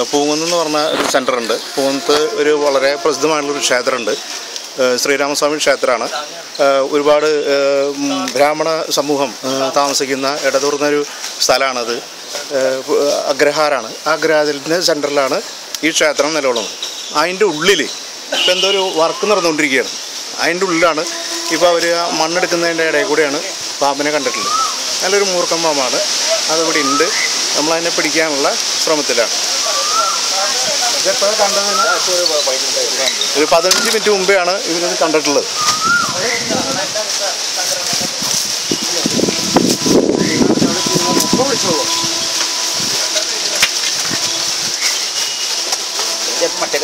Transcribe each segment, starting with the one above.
പൂങ്കുന്ന് എന്ന് പറഞ്ഞ ഒരു സെൻ്ററുണ്ട്. പൂങ്കുന്നത്ത് ഒരു വളരെ പ്രസിദ്ധമായിട്ടുള്ളൊരു ക്ഷേത്രമുണ്ട്. ശ്രീരാമസ്വാമി ക്ഷേത്രമാണ്. ഒരുപാട് ബ്രാഹ്മണ സമൂഹം താമസിക്കുന്ന ഇടതൂർന്നൊരു സ്ഥലമാണത്. അഗ്രഹാരമാണ്. ആ അഗ്രഹാരത്തിൻ്റെ സെൻറ്ററിലാണ് ഈ ക്ഷേത്രം നിലകൊള്ളുന്നത്. അതിൻ്റെ ഉള്ളിൽ ഇപ്പം എന്തോ ഒരു വർക്ക് നടന്നുകൊണ്ടിരിക്കുകയാണ്. അതിൻ്റെ ഉള്ളിലാണ് ഇപ്പോൾ അവർ മണ്ണെടുക്കുന്നതിൻ്റെ ഇടയിൽ കൂടെയാണ് പാമ്പിനെ കണ്ടിട്ടുള്ളത്. നല്ലൊരു മൂർഖൻ പാമ്പാണ്. അതിവിടെ ഉണ്ട്. നമ്മളതിനെ പിടിക്കാനുള്ള ശ്രമത്തിലാണ്. ഇതെപ്പോൾ കണ്ടതിന് ഒരു 15 മിനിറ്റ് മുമ്പെയാണ് ഇവരത് കണ്ടിട്ടുള്ളത്. മറ്റേ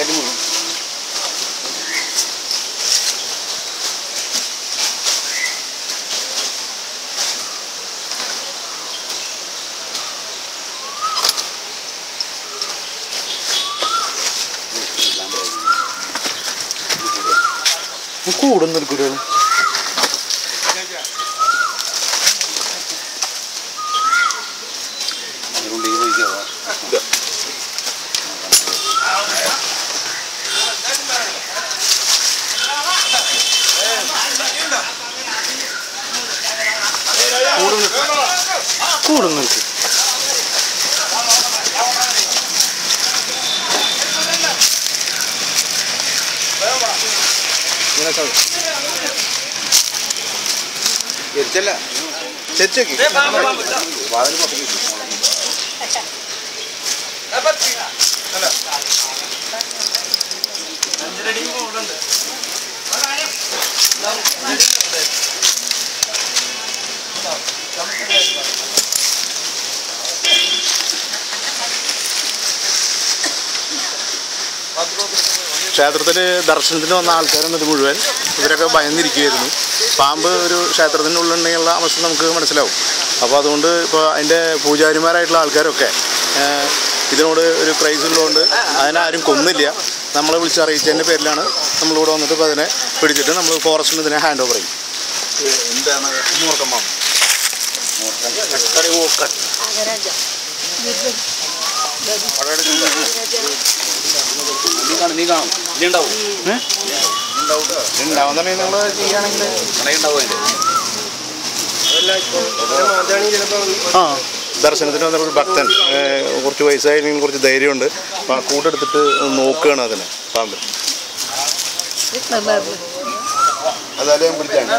കൂടുന്ന കുട്ടികൾ കൂടുന്നുണ്ട്. എരിച്ചല്ല ചെച്ചേക്ക് വാതിൽ പൊട്ടി ക്ഷേത്രത്തിൽ ദർശനത്തിന് വന്ന ആൾക്കാരെന്നത് മുഴുവൻ ഇവരൊക്കെ ഭയന്നിരിക്കുകയായിരുന്നു. പാമ്പ് ഒരു ക്ഷേത്രത്തിൻ്റെ ഉള്ളിലുള്ള അവസ്ഥ നമുക്ക് മനസ്സിലാവും. അപ്പോൾ അതുകൊണ്ട് ഇപ്പോൾ അതിൻ്റെ പൂജാരിമാരായിട്ടുള്ള ആൾക്കാരൊക്കെ ഇതിനോട് ഒരു ക്രൈസ് ഉള്ളതുകൊണ്ട് അതിനാരും കൊന്നില്ല. നമ്മളെ വിളിച്ചറിയിച്ചതിൻ്റെ പേരിലാണ് നമ്മളിവിടെ വന്നിട്ട് ഇപ്പോൾ അതിനെ പിടിച്ചിട്ട് നമ്മൾ ഫോറസ്റ്റിന് ഇതിനെ ഹാൻഡ് ഓവർ ചെയ്യും. എന്താണ് മൂർഖൻ പാമ്പ്? നീ കാണും ഉണ്ടാവുന്നുണ്ടെങ്കിൽ നമ്മൾ ചെയ്യുകയാണെങ്കിൽ ദർശനത്തിന് വന്ന ഒരു ഭക്തൻ കുറച്ച് വയസ്സായിരുന്നെങ്കിൽ കുറച്ച് ധൈര്യമുണ്ട്. കൂടെടുത്തിട്ട് നോക്കുകയാണ് അതിനെ പാമ്പ്. അതായത് ഞാൻ പിടിച്ചാണ്